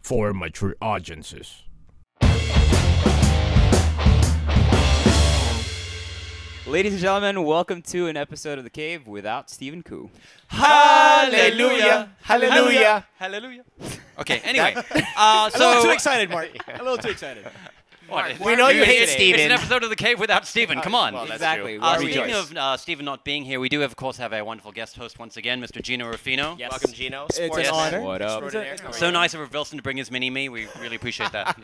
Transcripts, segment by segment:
for mature audiences. Ladies and gentlemen, welcome to an episode of The Cave without Stephen Koo. Hallelujah! Hallelujah! Hallelujah. Okay, anyway. A little too excited, Mark. A little too excited. We know you hate It's Steven. an episode of The Cave without Stephen. Come on. Well, that's Exactly. true. Well, Speaking rejoice. of Stephen not being here, we do, of course, have a wonderful guest host once again, Mr. Gino Ruffino. Yes. Welcome, Gino. It's an Sports honor. What up? extraordinaire. How are So you? nice of Wilson to bring his mini-me. We really appreciate that.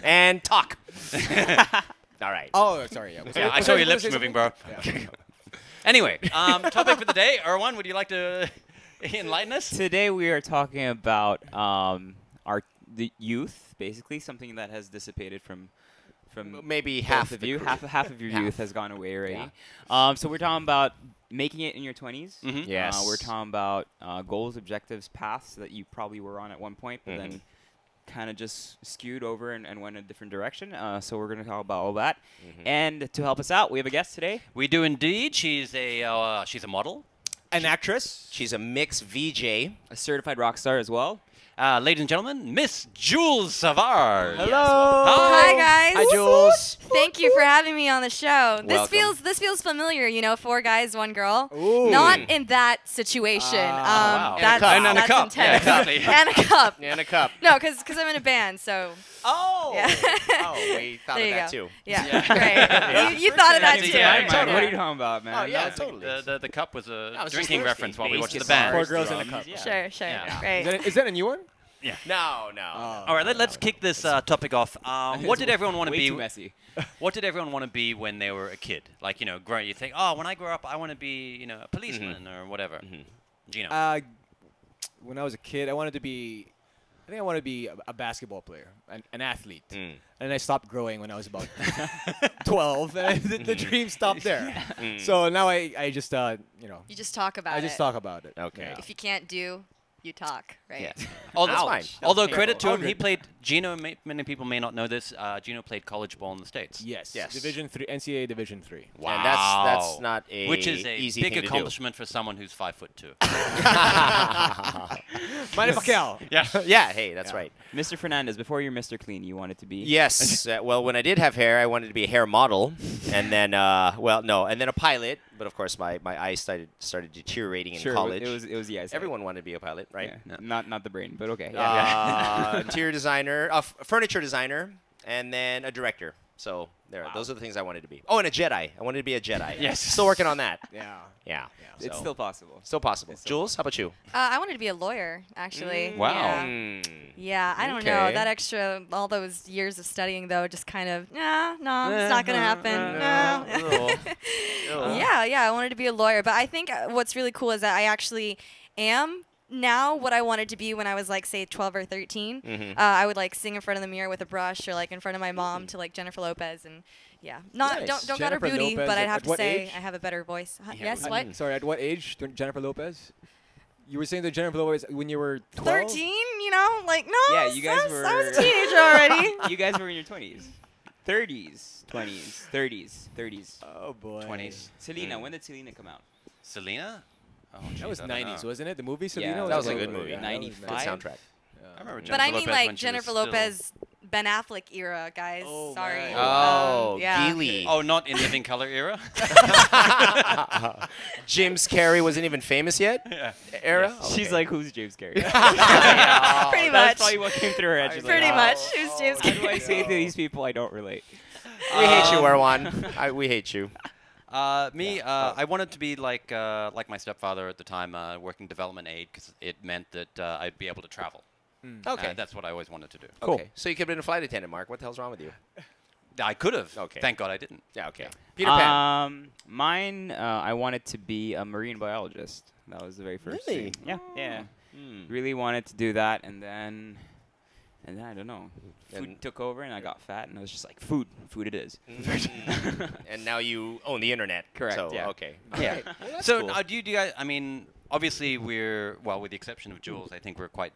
And talk. All right. Oh, sorry. Yeah. Yeah, I saw your lips moving, bro. Anyway, topic for the day. Erwan, would you like to enlighten us? Today we are talking about the youth, basically something that has dissipated from Maybe both half of the you. crew. Half of your Half. youth has gone away already. So we're talking about making it in your 20s. Mhm. Yes. We're talking about goals, objectives, paths that you probably were on at one point, but then kind of just skewed over and went a different direction. So we're going to talk about all that. And to help us out, we have a guest today. We do indeed. She's a model. An actress. She's a mixed VJ. A certified rock star as well. Ladies and gentlemen, Miss Julz Savard. Hello. Hi guys. Hi, Jules. Thank you for having me on the show. Welcome. This feels familiar, you know, 4 guys, 1 girl. Ooh. Not in that situation. wow. That's, And a cup. that's Yeah, intense. exactly. And a cup. And a cup. No, because I'm in a band, so Oh. Yeah. Oh, we thought there of you that go. too. Yeah, great. You thought of that That's too. yeah, right? totally. What are you talking about, man? Oh, yeah, That's totally. The cup was a I was just drinking thirsty. reference while we Bass watched the guitar. band. 4 girls in a drums, cup. yeah. Sure, Yeah. great. Is that a new one? No. All right, let's kick this topic off. What did everyone want to Way be? too messy. What did everyone want to be when they were a kid? Like, you know, growing, you think, oh, when I grow up, I want to be, you know, a policeman or whatever. Gino. When I was a kid, I wanted to be a basketball player, an athlete. And I stopped growing when I was about 12, and the dream stopped there. So now I just, You just talk about I it. just talk about it. Okay. If you can't do, you talk, right? Yeah. Although, That's fine. although That's credit to painful. him, he played, Gino, many people may not know this, Gino played college ball in the States. Yes. Yes. Division 3, NCAA Division 3. Wow. And that's not a Which is a easy big thing to do. accomplishment for someone who's 5'2". Manny Pacquiao. Yeah. Yeah, hey, that's right. Mr. Fernandez, before you're Mr. Clean, you wanted to be? Yes. Well, when I did have hair, I wanted to be a hair model, and then, and then a pilot. But of course, my eyes started deteriorating in Sure, college. it was the eyesight. Everyone wanted to be a pilot, right? Yeah, not the brain, but okay. Interior designer, furniture designer, and then a director. So those are the things I wanted to be. Oh, and a Jedi. I wanted to be a Jedi. Yes. Still working on that. Yeah. Yeah. It's So, still possible. still possible. it's still Jules, how about you? I wanted to be a lawyer, actually. Wow. Yeah. Mm. Yeah, I don't Okay. know. That extra, all those years of studying, though, just kind of, no, it's not going to happen. No. Yeah, I wanted to be a lawyer. But I think what's really cool is that I actually am now what I wanted to be when I was, like, say, 12 or 13. I would, like, sing in front of the mirror with a brush or, like, in front of my mom to, like, Jennifer Lopez. And, yeah. Nice. Don't got her Jennifer beauty, Lopez but I'd at have to what say age? I have a better voice. Yeah, Yes, we- what? Sorry, at what age? Jennifer Lopez? You were saying that Jennifer Lopez when you were 12? 13, you know? Like, no. Yeah, you guys I was a were- teenager already. You guys were in your 20s, 30s, 20s, 30s. Oh, boy. 20s. Selena, when did Selena come out? Selena? Oh, That was jeez, I don't 90s, know. wasn't it? The movie Yeah, Selena? That was a like- good movie. yeah, that was 95? Good nice. soundtrack. I remember But Jennifer I mean, Lopez like, when she Jennifer was still- Lopez, Ben Affleck era, guys. Oh, Sorry. man. Oh, yeah. Geely. Oh, not in Living Color era? James Carrey wasn't even famous yet? Yeah. Era? She's like, who's James Carrey? Pretty That's much. probably what came through her head. She's Pretty like, much. Who's James How do I Carrey? say to these people I don't relate? We hate you, Erwan. We hate you. I wanted to be like my stepfather at the time, working development aid, because it meant that I'd be able to travel. Okay. That's what I always wanted to do. Cool. Okay. So you could have been a flight attendant, Mark. What the hell's wrong with you? I could have. Okay. Thank God I didn't. Yeah, okay. Peter Pan. Mine, I wanted to be a marine biologist. That was the very first Really? thing. Yeah, yeah. Hmm. Really wanted to do that, and then I don't know. Food And- took over, and I got fat, and I was just like, food it is. And now you own the internet. Correct, So, yeah. okay. Yeah. Well, that's So cool. do you guys? I mean, obviously we're with the exception of Jules, I think we're quite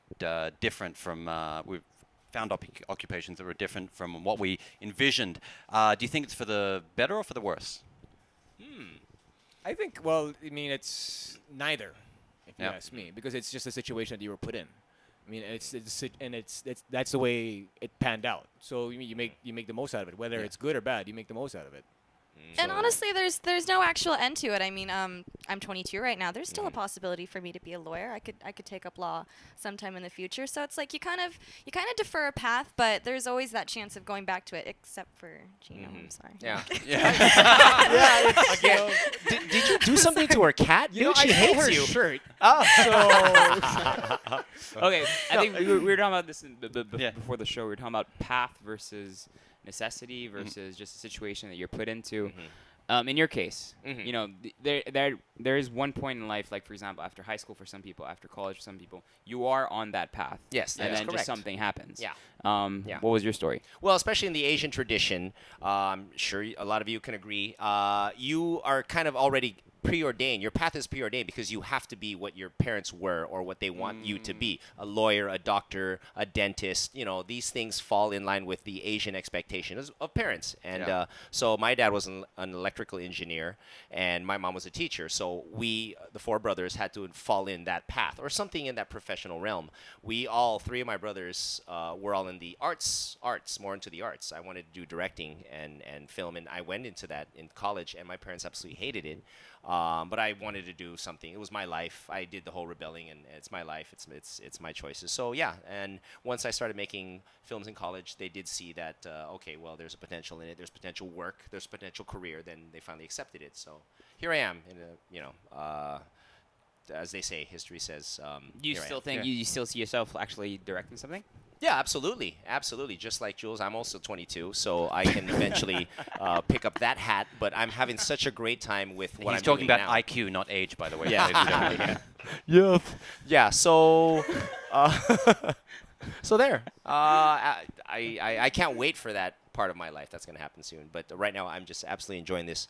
different from we've found occupations that were different from what we envisioned. Do you think it's for the better or for the worse? I think, well, I mean, it's neither, if you Yeah. ask me, because it's just a situation that you were put in. I mean, that's the way it panned out. So you make the most out of it, whether it's good or bad. You make the most out of it. And honestly, there's no actual end to it. I mean, I'm 22 right now. There's still a possibility for me to be a lawyer. I could take up law sometime in the future. So it's like you kind of defer a path, but there's always that chance of going back to it. Except for Gino, I'm sorry. Yeah. Yeah. Again, did you do something to her cat? Dude, she hates her you. shirt. Oh. Okay, I think we were talking about this Yeah. before the show. We were talking about path versus necessity versus just a situation that you're put into. In your case, you know, there is one point in life, like for example, after high school for some people, after college for some people, you are on that path. Yes, that and is then correct. just something happens. Yeah. Yeah. What was your story? Well, especially in the Asian tradition, I'm sure a lot of you can agree. You are kind of already preordained. Your path is preordained because you have to be what your parents were or what they want you to be. A lawyer, a doctor, a dentist. You know, these things fall in line with the Asian expectations of parents. And so my dad was an electrical engineer and my mom was a teacher. So we, the four brothers, had to fall in that path or something in that professional realm. We all, three of my brothers, were all in the arts, more into the arts. I wanted to do directing and film, and I went into that in college, and my parents absolutely hated it. But I wanted to do something. It was my life. I did the whole rebelling, and it's my life. It's my choices. So yeah. And once I started making films in college, they did see that okay, well, there's a potential in it. There's potential work. There's potential career. Then they finally accepted it. So here I am. In a, you know, as they say, history says. Do you here I still am. think you still see yourself actually directing something? Yeah, absolutely, absolutely. Just like Julz, I'm also 22, so I can eventually pick up that hat. But I'm having such a great time with what He's I'm talking doing about now. IQ, not age, by the way. Yeah. ladies and gentlemen. Yeah. Yeah. So, so there. I can't wait for that part of my life. That's going to happen soon. But right now, I'm just absolutely enjoying this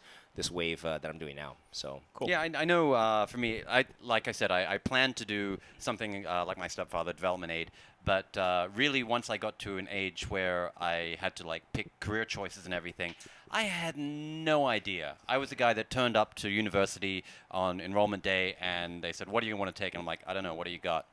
wave that I'm doing now. So cool. Yeah, I know. For me, like I said, I planned to do something like my stepfather, development aid. But really, once I got to an age where I had to like pick career choices and everything, I had no idea. I was the guy that turned up to university on enrollment day, and they said, "What do you want to take?" And I'm like, "I don't know. What do you got?"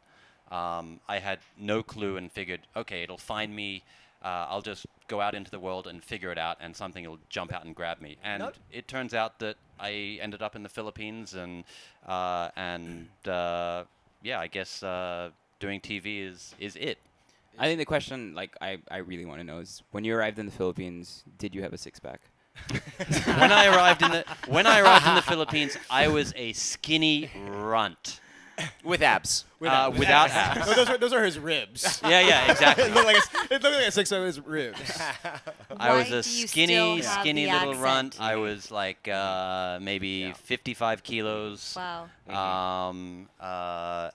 I had no clue and figured, okay, it'll find me. I'll just go out into the world and figure it out, and something will jump out and grab me. And it turns out that I ended up in the Philippines, and yeah, I guess doing TV is it. I think the question, like, I really want to know is, when you arrived in the Philippines, did you have a six-pack? When I arrived in the Philippines, I was a skinny runt. With abs. Without abs. No, those are his ribs. Yeah, exactly. It looked like a 6 of his ribs. I was Why a do you skinny still have little the accent? runt. I was like maybe 55 kilos. Wow.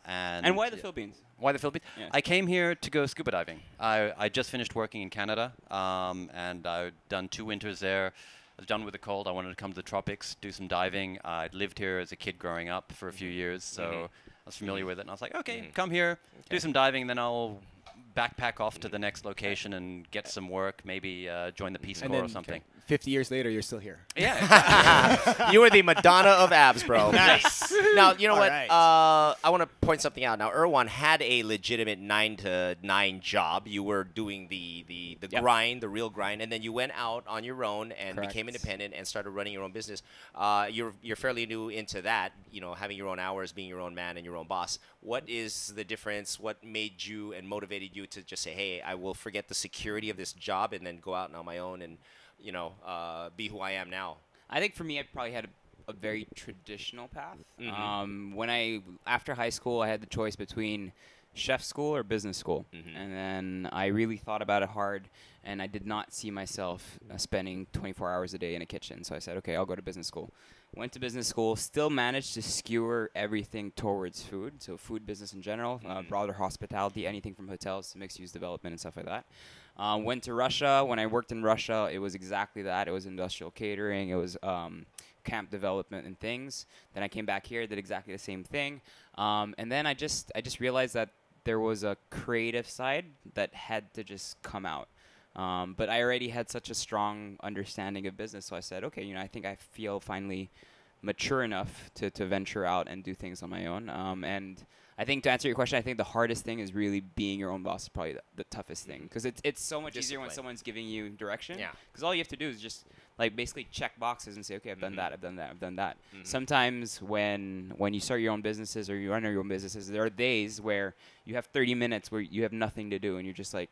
And why the Philippines? Why the Philippines? Yeah. I came here to go scuba diving. I just finished working in Canada, and I'd done 2 winters there. I was done with the cold. I wanted to come to the tropics, do some diving. I'd lived here as a kid growing up for a few years, so I was familiar with it. And I was like, okay, come here, do some diving, and then I'll backpack off to the next location and get some work, maybe join the Peace Corps or something. 50 years later, you're still here. Yeah, exactly. You were the Madonna of abs, bro. Nice. Now, you know All what? right. I want to point something out. Now, Erwan had a legitimate 9 to 9 job. You were doing the grind, the real grind, and then you went out on your own and Correct. became independent and started running your own business. You're fairly new into that, you know, having your own hours, being your own man and your own boss. What is the difference? What made you and motivated you to just say, hey, I will forget the security of this job and then go out on my own and, you know, be who I am now? I think for me, I probably had a very traditional path. After high school, I had the choice between chef school or business school. And then I really thought about it hard, and I did not see myself spending 24 hours a day in a kitchen. So I said, okay, I'll go to business school. Went to business school, still managed to skewer everything towards food, so food business in general, broader hospitality, anything from hotels to mixed-use development and stuff like that. Went to Russia. When I worked in Russia, it was exactly that. It was industrial catering. It was camp development and things. Then I came back here, did exactly the same thing. And then I just realized that there was a creative side that had to just come out. But I already had such a strong understanding of business, so I said, okay, you know, I think I feel finally mature enough to venture out and do things on my own. And I think to answer your question, I think the hardest thing is really being your own boss is probably the toughest thing, because it's so much easier when someone's giving you direction. Yeah. Because all you have to do is just like basically check boxes and say, okay, I've done that, I've done that, I've done that. Sometimes when you start your own businesses or you run your own businesses, there are days where you have 30 minutes where you have nothing to do and you're just like,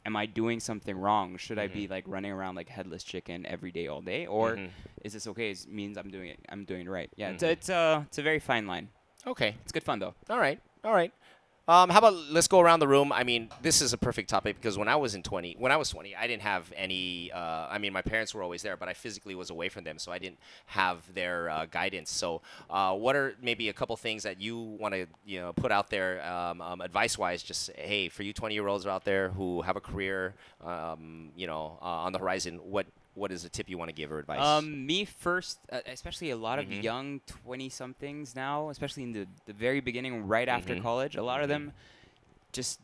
am I doing something wrong? Should I be like running around like headless chicken every day all day, or is this okay? It means I'm doing it right. Yeah, it's a very fine line. Okay. It's good fun though. All right. How about let's go around the room. I mean, this is a perfect topic because when I was 20, I didn't have any. I mean, my parents were always there, but I physically was away from them, so I didn't have their guidance. So, what are maybe a couple things that you want to put out there, advice-wise? Just hey, for you 20-year-olds out there who have a career, on the horizon, what is a tip you want to give or advice? Me first, especially a lot of young 20-somethings now, especially in the very beginning, right after college, a lot of them just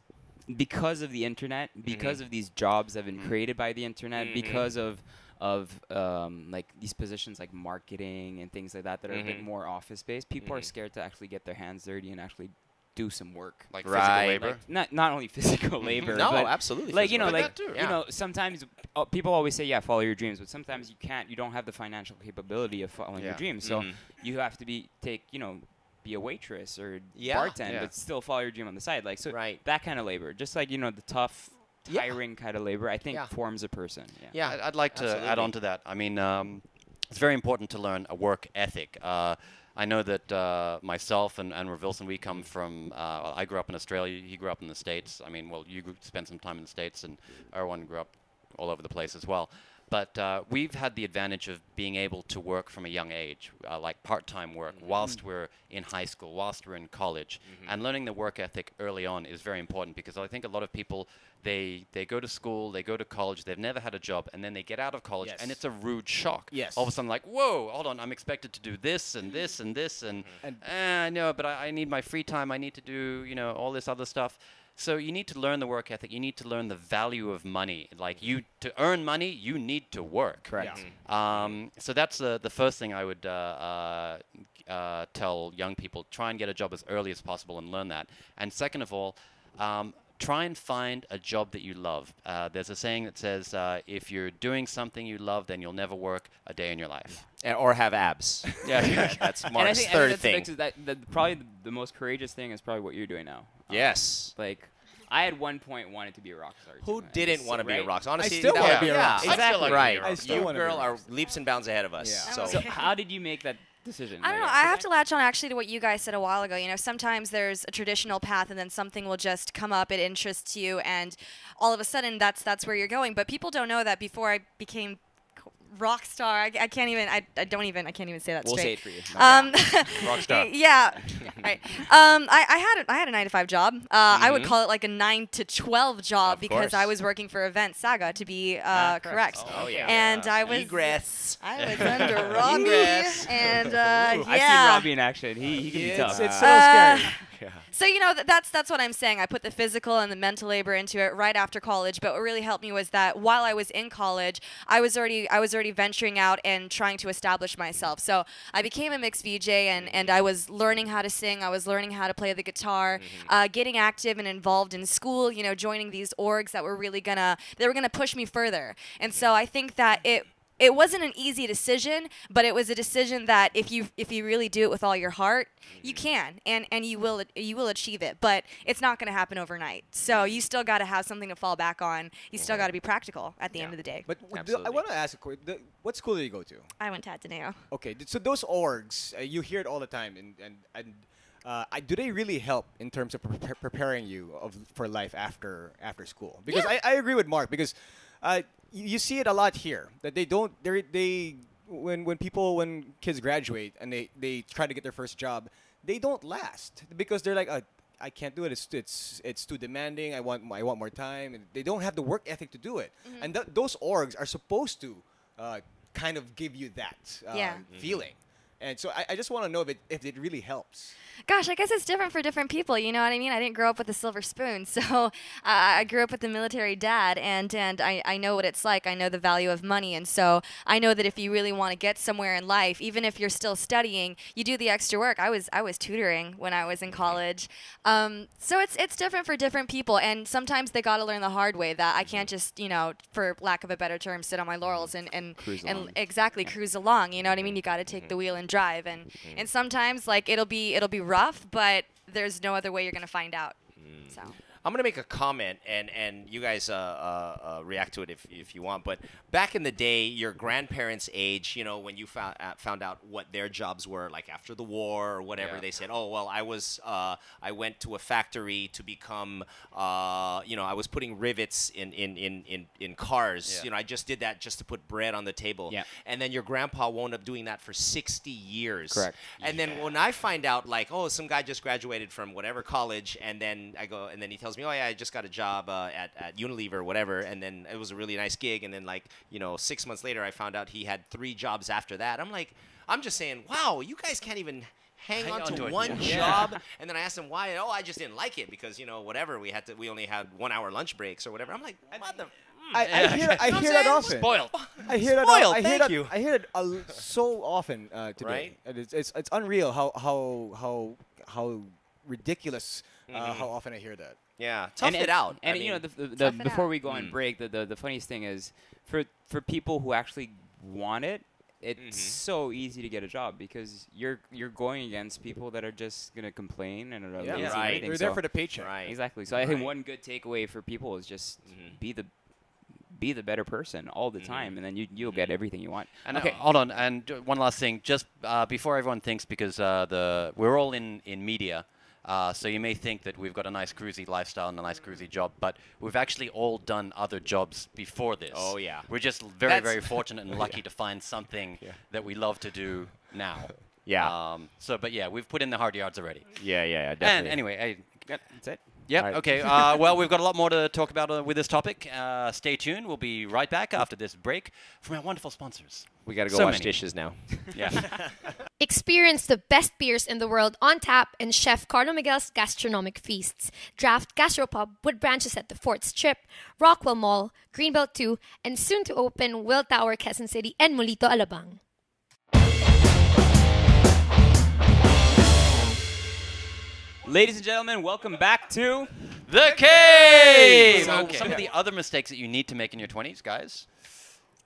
because of the internet, because of these jobs that have been created by the internet, because of like these positions like marketing and things like that are a bit more office-based, people are scared to actually get their hands dirty and actually do some work, like physical labor. Like not only physical labor, no, but absolutely. Like sometimes people always say, yeah, follow your dreams, but sometimes you can't. You don't have the financial capability of following your dreams, so you have to be a waitress or bartend, but still follow your dream on the side. Like that kind of labor, just like the tough, tiring kind of labor, I think forms a person. Yeah, I'd like to add on to that. I mean, it's very important to learn a work ethic. I know that myself and Wilson, we come from, I grew up in Australia, he grew up in the States. I mean, well, you spent some time in the States, and Erwan grew up all over the place as well. But we've had the advantage of being able to work from a young age, like part-time work, whilst we're in high school, whilst we're in college. And learning the work ethic early on is very important, because I think a lot of people, they go to school, they go to college, they've never had a job, and then they get out of college, and it's a rude shock. All of a sudden, like, whoa, hold on, I'm expected to do this and this and this, and no, but I need my free time, I need to do, all this other stuff. So you need to learn the work ethic. You need to learn the value of money. Like to earn money, you need to work. Correct. So that's the first thing I would tell young people. Try and get a job as early as possible and learn that. And second of all, try and find a job that you love. There's a saying that says, if you're doing something you love, then you'll never work a day in your life. Or have abs. That's Mark's third thing. Probably the most courageous thing is probably what you're doing now. Yes. Like, I at one point wanted to be a rock star. Who didn't want to be a rock star? Honestly, I still want to be a rock star. Exactly right. I still You want to girl be a rock are leaps and bounds ahead of us. Yeah. So how did you make that decision? I don't know. I have to latch on actually to what you guys said a while ago. Sometimes there's a traditional path, and then something will just come up. It interests you, and all of a sudden, that's where you're going. But people don't know that before I became rock star. I can't even say that we'll straight. Say it for you. Rock star. Yeah. Right. I had a 9-to-5 job. I would call it like a 9 to 12 job because I was working for Event Saga to be correct. Oh yeah. And I was Egress. I was under Robbie, and I've seen Robbie in action. He can be tough. It's so scary. So that's what I'm saying. I put the physical and the mental labor into it right after college. But what really helped me was that while I was in college, I was already venturing out and trying to establish myself. So I became a mixed VJ, and I was learning how to sing. I was learning how to play the guitar, getting active and involved in school. Joining these orgs that were really gonna push me further. And so I think that it wasn't an easy decision, but it was a decision that if you really do it with all your heart, you can, and you will achieve it. But it's not going to happen overnight. So you still got to have something to fall back on. You still got to be practical at the end of the day. But I want to ask a question. What school did you go to? I went to Ateneo. Okay, so those orgs, you hear it all the time, and do they really help in terms of preparing you for life after school? Because I agree with Mark, because you see it a lot here that when kids graduate and they try to get their first job, they don't last because they're like, I can't do it. It's too demanding. I want more time, and they don't have the work ethic to do it. And those orgs are supposed to kind of give you that feeling, And so I just want to know if it really helps. Gosh, I guess it's different for different people. You know what I mean? I didn't grow up with a silver spoon, so I grew up with a military dad, and I know what it's like. I know the value of money, and so I know that if you really want to get somewhere in life, even if you're still studying, you do the extra work. I was tutoring when I was in college, so it's different for different people, and sometimes they got to learn the hard way that I can't just, you know, for lack of a better term, sit on my laurels and exactly cruise along. You know what I mean? You got to take the wheel and drive, and sometimes like it'll be rough, but there's no other way you're going to find out. So I'm going to make a comment, and you guys react to it if you want. But back in the day, your grandparents' age, you know, when you found out what their jobs were, like after the war or whatever, they said, oh, well, I went to a factory to become, you know, I was putting rivets in cars. Yeah. You know, I just did that just to put bread on the table. Yeah. And then your grandpa wound up doing that for 60 years. Correct. And then when I find out, like, oh, some guy just graduated from whatever college, and then I go, and then he tells me, oh yeah, I just got a job at Unilever or whatever, and then it was a really nice gig, and then like, you know, 6 months later I found out he had 3 jobs after that. I'm just saying, wow, you guys can't even hang on to one job. And then I asked him why. Oh, I just didn't like it because, you know, whatever, we only had 1 hour lunch breaks or whatever. I'm like, what the? I hear that often. Spoiled. I hear that. Spoiled. I hear Thank that. you. I hear it so often today. Right? And it's unreal how ridiculous how often I hear that. Yeah, tough it out. And I you know, mean, before we go on break, the funniest thing is for people who actually want it, it's so easy to get a job because you're going against people that are just gonna complain and are lazy and right. everything. They're there for the paycheck. Right. Exactly. So I think one good takeaway for people is just be the better person all the time, and then you'll get everything you want. And hold on, and one last thing, just before everyone thinks, because we're all in media. So you may think that we've got a nice cruisy lifestyle and a nice cruisy job, but we've actually all done other jobs before this. Oh, yeah. We're just very fortunate and lucky to find something that we love to do now. Yeah. But yeah, we've put in the hard yards already. Yeah, definitely. And anyway, That's it. Yep. Right. Okay. Well, we've got a lot more to talk about with this topic. Stay tuned. We'll be right back after this break from our wonderful sponsors. We got to go So wash many. dishes now. Yeah. Experience the best beers in the world on tap in Chef Carlo Miguel's gastronomic feasts. Draft Gastropub with branches at the Fort Strip, Rockwell Mall, Greenbelt 2, and soon to open Will Tower, Quezon City, and Molito, Alabang. Ladies and gentlemen, welcome back to The Cave! So, So some of the other mistakes that you need to make in your 20s, guys.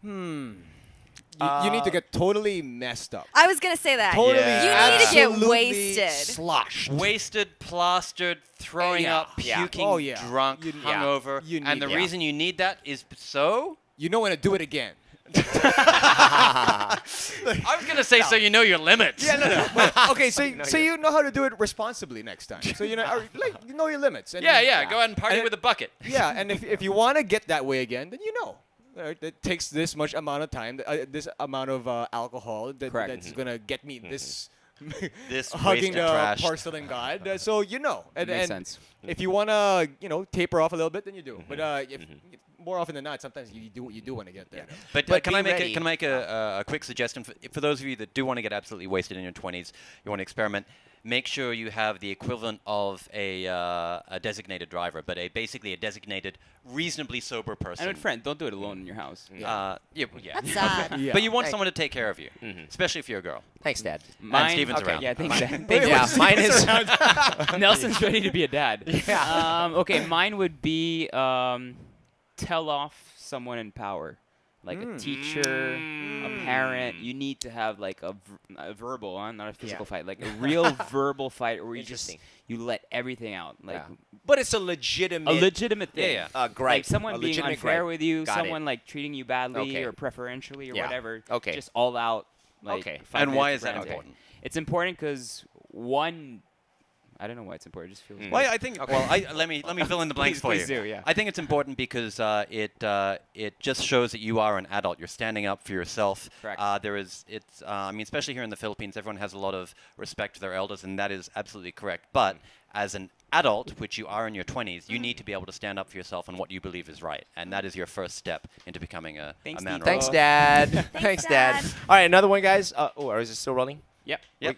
You need to get totally messed up. I was gonna say that. Totally, Yeah. You need to get absolutely wasted. sloshed. Wasted, plastered, throwing up, puking, Oh, yeah. drunk, You- hungover. You And the need- reason you need that is so... You know when to do it again. I was going to say so you know your limits. Yeah, no. But, okay, so you know how to do it responsibly next time. So you know your limits. And Yeah, go out and party And with a bucket. Yeah, and if you want to get that way again, then you know. It takes this much amount of time, this amount of alcohol Correct. that's gonna get me this This hugging wasted the trash. porcelain god. So you know. And, Makes and sense. if you wanna, taper off a little bit, then you do. But if more often than not, sometimes you do want to get there. But, But can be I make ready. can I make a quick suggestion for those of you that do want to get absolutely wasted in your 20s, you want to experiment. Make sure you have the equivalent of a designated driver, but basically a designated, reasonably sober person. And a friend, don't do it alone in your house. Yeah. That's sad. Yeah. But you want someone to take care of you, especially if you're a girl. Thanks, Dad. And Steven's around. Yeah, thanks, Dad. Yeah, mine is. Nelson's ready to be a dad. Okay, mine would be tell off someone in power. Like a teacher, a parent. You need to have like a verbal, not a physical fight, like a real verbal fight where you let everything out. Like But it's a legitimate. a legitimate thing. Yeah. gripe. Like someone a being legitimate unfair gripe. with you, Got someone like treating you badly Okay. or preferentially or Yeah. whatever. Okay. Just all out. Like, Okay. 5 And why minutes is that of ranting. important? It's important because I don't know why it's important. It just feels. Well, I think. Well, let me fill in the blanks for Please you. do, yeah. I think it's important because it just shows that you are an adult. You're standing up for yourself. Correct. I mean, especially here in the Philippines, everyone has a lot of respect for their elders, and that is absolutely correct. But as an adult, which you are in your 20s, you need to be able to stand up for yourself and what you believe is right, and that is your first step into becoming a Thanks, man. Tito. Thanks, Dad. Thanks, Dad. Dad. All right, another one, guys. Or is it still rolling? Yep. Yep.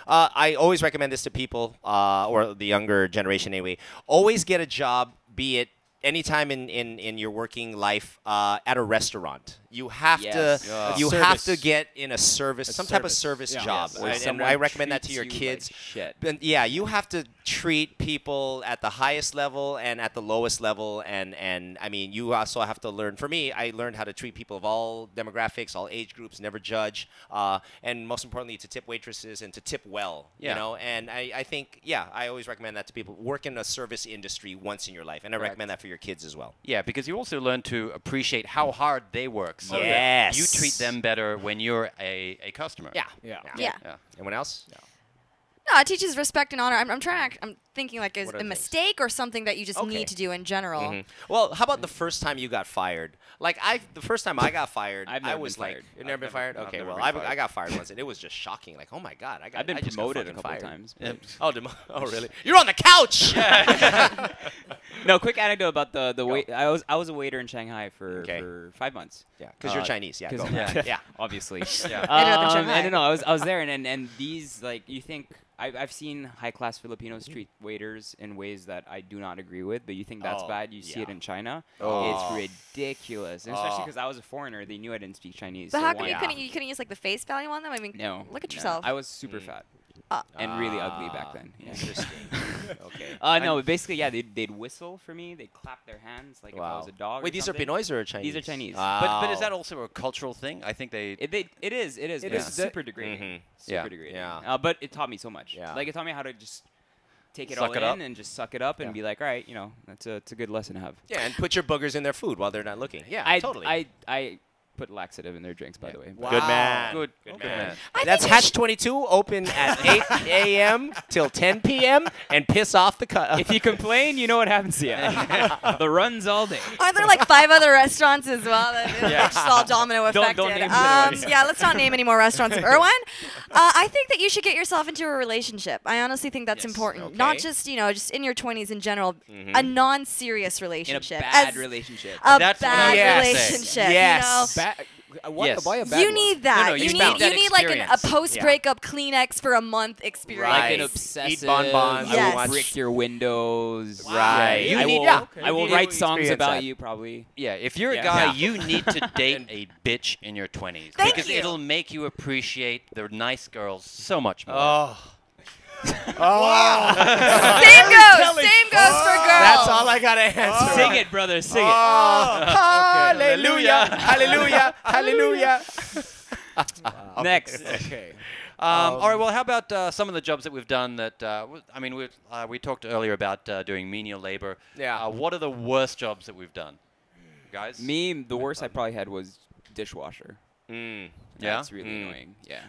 I always recommend this to people, or the younger generation anyway. Always get a job, be it anytime in your working life, at a restaurant. You have Yes. to you have to get in a service, some type of service job. Where And someone I recommend that to treats your you kids. like shit. But yeah, you have to treat people at the highest level and at the lowest level, and I mean, you also have to learn. For me, I learned how to treat people of all demographics, all age groups, never judge, and most importantly, to tip waitresses and to tip well. Yeah. You know, and I think I always recommend that to people. Work in a service industry once in your life, and I recommend that for your kids as well. Yeah, because you also learn to appreciate how hard they work. So that Yes. you treat them better when you're a customer. Yeah. Yeah. Yeah. Yeah. Anyone else? No, it teaches respect and honor. I'm trying to. I'm thinking like is What are a things? mistake or something that you just Okay. need to do in general. Mhm. Well, how about the first time you got fired? Like the first time I got fired, I've I never was been like, fired. "You've never been fired?" Okay, never well, been fired. I got fired once, and it was just shocking. Like, oh my god, I've been I just got promoted a fucking couple fired. times. Yep. Oh, really? You're on the couch. No, quick anecdote about the Go. wait. I was a waiter in Shanghai for 5 months. Yeah, because you're Chinese. Yeah, 'cause- go. yeah, obviously. Yeah. Ended up in Shanghai. And no, I was there, and these like you think I've seen high class Filipinos treat waiters in ways that I do not agree with, but you think that's Oh, bad. You see it yeah. in China. Oh. It's ridiculous, and especially Oh. because I was a foreigner. They knew I didn't speak Chinese. But so how come why- you couldn't use like the face value on them? I mean, No, look at no. yourself. I was super fat Ah. and really ugly back then. Yeah. Interesting. Okay. No, but basically, yeah, they'd whistle for me. They'd clap their hands like if I was a dog. Wait, or these are something. Pinoys or Chinese? These are Chinese. But is that also a cultural thing? I think they. It is. It But is it's the- super degrading. Mhm. Super Yeah. degrading. Yeah. But it taught me so much. Yeah. Like it taught me how to just take it Suck all it in up. and just suck it up and Yeah. be like, all right, it's a good lesson to have. Yeah, and put your boogers in their food while they're not looking. Yeah, I totally. I put laxative in their drinks, by the way. Wow. Good man. Good. Good Good man. man. That's Hatch 22, open at 8 a.m. till 10 p.m. and piss off the cut. If you complain, you know what happens to you. The runs all day. Aren't there like 5 other restaurants as well that Yeah. just all domino Don't affected? name the other ones. Yeah, let's not name any more restaurants. Irwin, I think that you should get yourself into a relationship. I honestly think that's Yes, important. Not okay. just just in your 20s in general. A non-serious In a relationship. bad As relationship. a That's what bad I was gonna say. relationship. Yes. Why Yes. a bad You one? need that. No, you you need need that you need like a experience. post-breakup Kleenex for a month experience. Like Right. an Eat obsessive. bonbons. Yes. I will brick your windows. Right. I You need- will, yeah. I will You need write to songs experience about that. you, probably. Yeah, if you're Yeah. a guy, Yeah. you need to date a bitch in your 20s Thank because you. it'll make you appreciate the nice girls so much more. Oh. Same goes for girls. That's all I got to answer. Sing it, brother. Sing Oh, hallelujah, hallelujah, hallelujah. it. Next. Okay. All right. Well, how about some of the jobs that we've done? I mean, we talked earlier about doing menial labor. Yeah. What are the worst jobs that we've done, guys? Me, the worst I probably had was dishwasher. Mm. Yeah? That's really annoying. Yeah.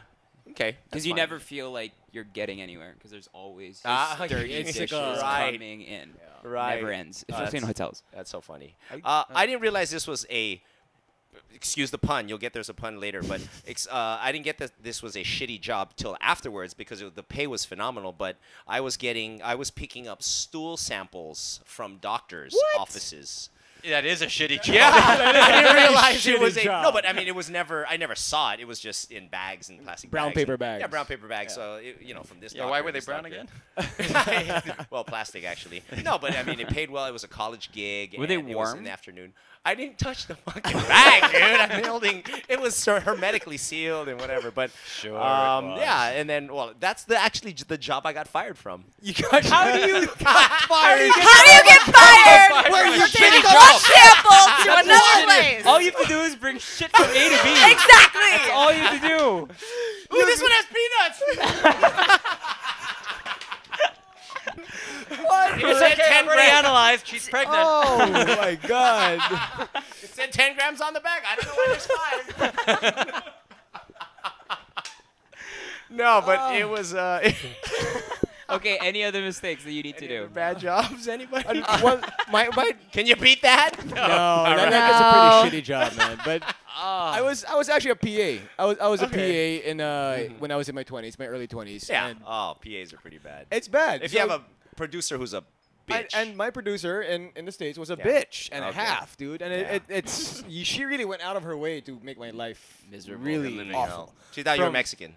Okay. Because you never feel like you're getting anywhere because there's always Ah, just dirty it's like dishes a- Right. coming in. Right. Never ends, Oh, especially in that's- hotels. That's so funny. I didn't realize this was a. Excuse the pun. You'll get there's a pun later, but I didn't get that this was a shitty job till afterwards because the pay was phenomenal. But I was picking up stool samples from doctors' offices. That is a shitty job. Yeah, I didn't realize it shitty was job. no, but I mean, it was never. I never saw it. It was just in bags and plastic Brown bags paper and- bags. Yeah, brown paper bags. So from this. Yeah, why doctor, were they this brown doctor. again? Well, plastic actually. No, but I mean, it paid well. It was a college gig. Were they and it was in warm? the afternoon. I didn't touch the fucking bag, dude. I'm holding. It was so hermetically sealed and whatever. But Sure it was. yeah, and then that's actually the job I got fired from. You got How do you fired? How do you get fired? Where you From shitty one job? sample to another place. All you have to do is bring shit from A to B. Exactly. That's all you have to do. Ooh, this one has peanuts. It's okay. I've already analyzed. She's pregnant. Oh my God. It said 10 grams on the bag. I don't know why it's fired. No, but it was Okay, any other mistakes that you need to do? bad jobs. Anybody? Can you beat that? No, that's a pretty shitty job, man. But I was actually a PA. I was a PA in when I was in my 20s, my early 20s. Yeah. And Oh, PAs are pretty bad. it's bad. If you have a producer who's a bitch. And my producer in the States was a Yeah. bitch and a Okay. half, dude. And Yeah. she really went out of her way to make my life Miserable. really Living awful. hell. She thought you were From- Mexican.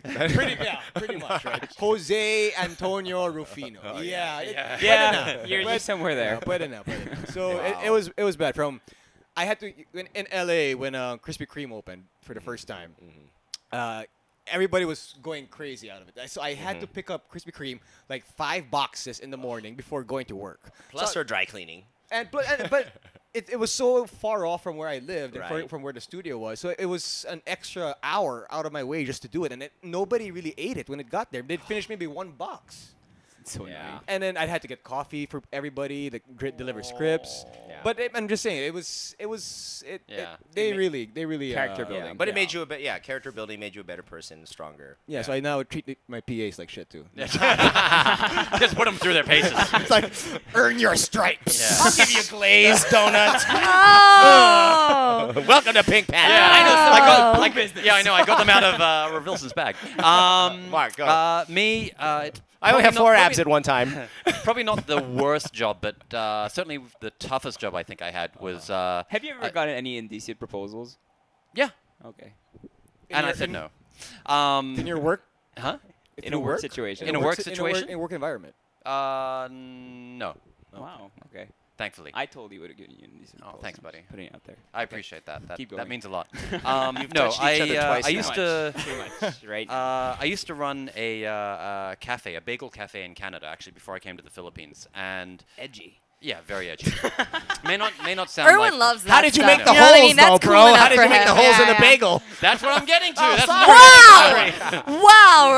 pretty much, right? Jose Antonio Rufino. yeah. Yeah, you're somewhere there. Puede na. So it was bad. I had to in LA when Krispy Kreme opened for the first time. Everybody was going crazy out of it. So I had to pick up Krispy Kreme like 5 boxes in the morning before going to work. Plus So- her dry cleaning. but it was so far off from where I lived and Right. from where the studio was. So it was an extra hour out of my way just to do it. And nobody really ate it when it got there. They'd finish maybe 1 box. So Yeah. annoying. And then I had to get coffee for everybody, deliver scripts. Yeah. But I'm just saying, they really Character building. Yeah, but it made you character building made you a better person, stronger. Yeah, so I now treat my PAs like shit too. Just put them through their paces. It's like, earn your stripes. I'll give you a glazed donut. Oh. Welcome to Pink Panther. Yeah, I know. Oh. I got them out of Wilson's bag. Mark, go. Me, I only have 4 abs at one time. Probably not the worst job, but certainly the toughest job I think I had was. Have you ever gotten any indecent proposals? Yeah, Okay. and I said no. In your work? Huh? In a work situation. In a work situation? In a work environment. No. Wow. Okay. Thankfully. I totally would have given you indecent Oh, proposal. thanks, buddy. Putting it out there. I appreciate that. Keep That going. means a lot. You've No, touched each other twice I now. used to. Too much, right? I used to run a cafe, a bagel cafe in Canada, actually, before I came to the Philippines, and Edgy. yeah, very edgy. may not sound Erwin like loves that. How did you stuff. make the You know what I holes, mean? That's though, cool bro? enough How did for you make him. the holes in Yeah, the bagel? That's what I'm getting to. That's Wow! Wow,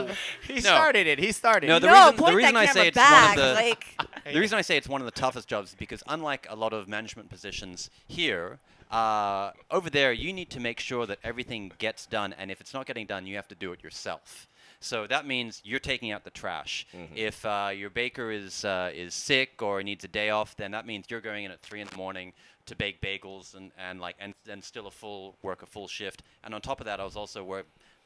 Rob. He started it. He started No, it. the No, reason, point the reason that I camera say it's back. one of the Like, the reason I say it's one of the toughest jobs is because unlike a lot of management positions here, over there you need to make sure that everything gets done, and if it's not getting done, you have to do it yourself. So that means you're taking out the trash. If your baker is sick or needs a day off, then that means you're going in at 3 in the morning to bake bagels and still work a full shift. And on top of that, I was also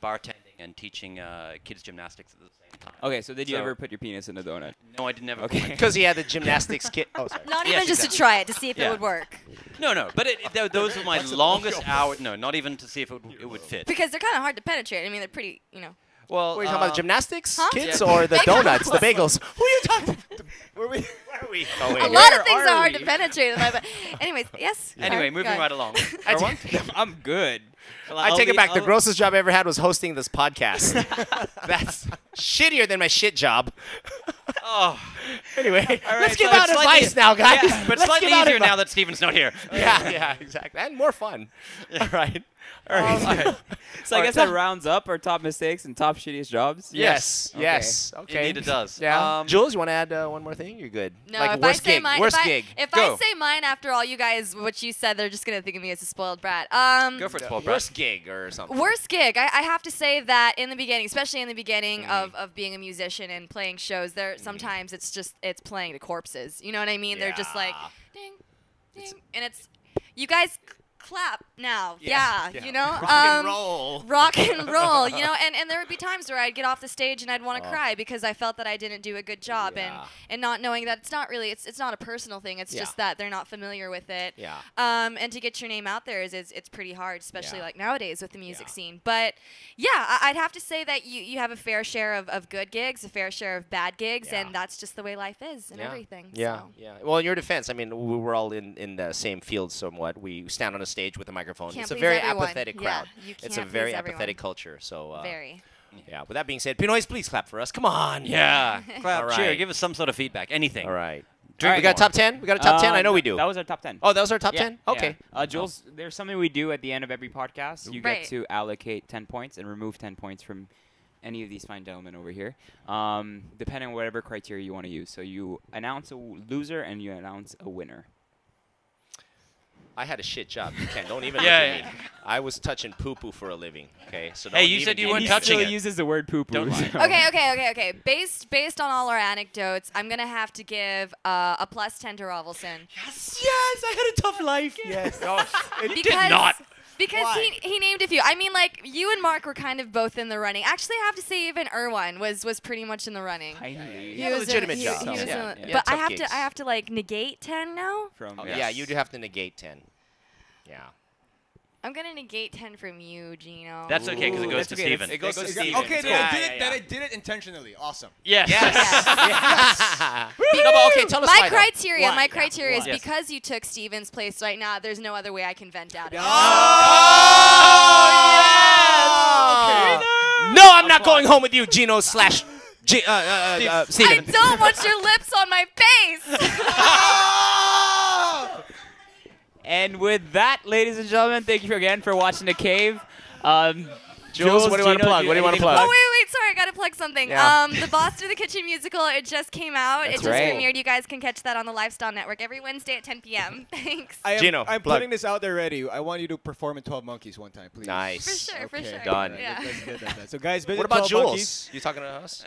bartending and teaching kids gymnastics at the same time. Okay, so did you So- ever put your penis in a donut? No, I didn't ever. Okay. Because he had the gymnastics kit. Oh, sorry. not Yes, even just exactly. to try it, to see if Yeah. it would work. No, but those were my longest hours. No, not even to see if it would fit. Because they're kind of hard to penetrate. I mean, they're pretty, What Well, are you talking about, gymnastics Huh? kits Yeah. or the donuts, the bagels? Who are you talking Where we? Where are we? Oh, wait. a lot Where of things are are hard we? to penetrate. In my, but anyways, yes. Anyway, sorry, moving go ahead. right along. I'm good. I take it back. The grossest job I ever had was hosting this podcast. That's shittier than my shit job. Oh, Anyway, let's so give out it's slightly- advice now, guys. yeah, but Let's slightly give out easier advice. now that Steven's not here. Yeah, exactly. And more fun. All right. All right. So I guess that rounds up our top mistakes and top shittiest jobs. Yes. Okay. Yes. Okay. Indeed it does. Yeah. Jules, you want to add one more thing? You're good. No, like if I worst say gig. mine, Worst if gig. I Go. say mine after all you guys, what you said, they're just gonna think of me as a spoiled brat. Go for it, Paul. Worst gig or something. Worst gig. I have to say that in the beginning, especially in the beginning of being a musician and playing shows, there sometimes it's playing to corpses. You know what I mean? They're just like ding, ding, and it's you guys clap now. Yeah, you know. Rock and roll. Rock and roll, you know, and there would be times where I'd get off the stage and I'd want to cry because I felt that I didn't do a good job and not knowing that it's not really it's not a personal thing, it's just that they're not familiar with it. Yeah. And to get your name out there is it's pretty hard, especially Yeah. like nowadays with the music Yeah. scene. But yeah, I'd have to say that you have a fair share of good gigs, a fair share of bad gigs, Yeah. and that's just the way life is and Yeah. everything. Yeah, So. yeah. Well, in your defense, I mean, we were all in the same field somewhat. We stand on a stage with a microphone. Can't It's a please very everyone. apathetic Yeah, crowd. you It's a can't very please everyone. apathetic culture. So, Very. yeah. With that being said, Pinoys, please clap for us. Come on. Yeah. Clap, All cheer, right. give us some sort of feedback. Anything. All right. All right. We got top 10? We got a top 10? I know we do. That was our top 10. Oh, that was our top Yeah, 10? Okay. Yeah. Jules, there's something we do at the end of every podcast. You Right. get to allocate 10 points and remove 10 points from any of these fine gentlemen over here, depending on whatever criteria you want to use. So you announce a loser and you announce a winner. I had a shit job. You can't. Don't even Yeah, look at yeah. me. I was touching poo-poo for a living. Okay? So Hey, don't you even said you give weren't me- He touching still it. uses the word poo-poo. Don't lie. so- Okay. Based on all our anecdotes, I'm gonna have to give a +10 to Rovelson. Yes, I had a tough life. Yes. Because did not. Because he named a few. I mean, like, you and Mark were kind of both in the running. Actually, I have to say even Irwin was pretty much in the running. He had a legitimate job. He was Yeah. in the- Yeah, but tough I gigs. have to like negate 10 now. From Yeah, you do have to negate 10. Yeah. I'm gonna negate 10 from you, Gino. That's okay because it goes That's to okay, Steven. It goes to Okay, Steven. okay, It's then, cool. I did it intentionally. Awesome. Yes. Yes. No, but okay, tell us my why, though. criteria, Why? my criteria is Yes. because you took Steven's place right now. There's no other way I can vent out. Oh, no, I'm not going home with you, Gino slash Steven. I don't want your lips on my face. And with that, ladies and gentlemen, thank you again for watching The Cave. Jules, what do you want to Gino, plug? What do you want to anything plug? Oh, wait, sorry, I gotta plug something. Yeah. The Boss to the Kitchen musical, it just came out. That's it just right. premiered. You guys can catch that on the Lifestyle Network every Wednesday at 10 p.m. Thanks. Gino, I'm plug. putting this out there ready. I want you to perform in 12 Monkeys one time, please. Nice. For sure, for Okay. sure. Done. Yeah. Let's get that. So, guys, visit What about 12 Jules? Monkeys. You talking to us?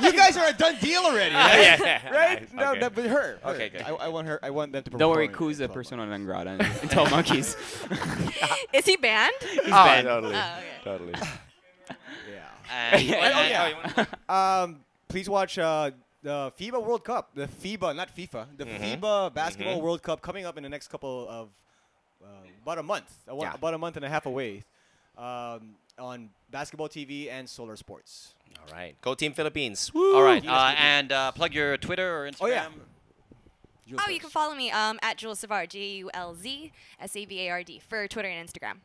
You guys are a done deal already, right? Yeah. Right? No, Okay. no, but her. Okay, good. I want her. I want them to perform. Don't worry, in Ku's a 12 persona non grata in 12 Monkeys. Is he banned? Oh, totally. Oh, okay. Totally. Monkeys. Please watch the FIBA World Cup. The FIBA, not FIFA. The FIBA Basketball World Cup coming up in the next couple of about a month. Yeah. About a month and a half away. On Basketball TV and Solar Sports. All right. Go Team Philippines. All right. And plug your Twitter or Instagram. Oh, yeah. Oh, you can follow me at Julz Savard, Julz Savard for Twitter and Instagram.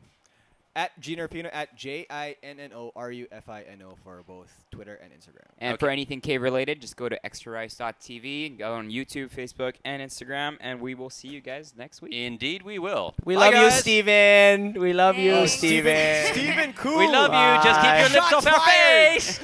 At Gino Rufino, at JINNORUFINO for both Twitter and Instagram. And for anything cave related, just go to extrarice.tv, go on YouTube, Facebook, and Instagram, and we will see you guys next week. Indeed, we will. We Bye, love you, guys. Steven. We love you, Thanks. Steven. Steven, cool. We love you. Just keep your lips Shots off our fired. face.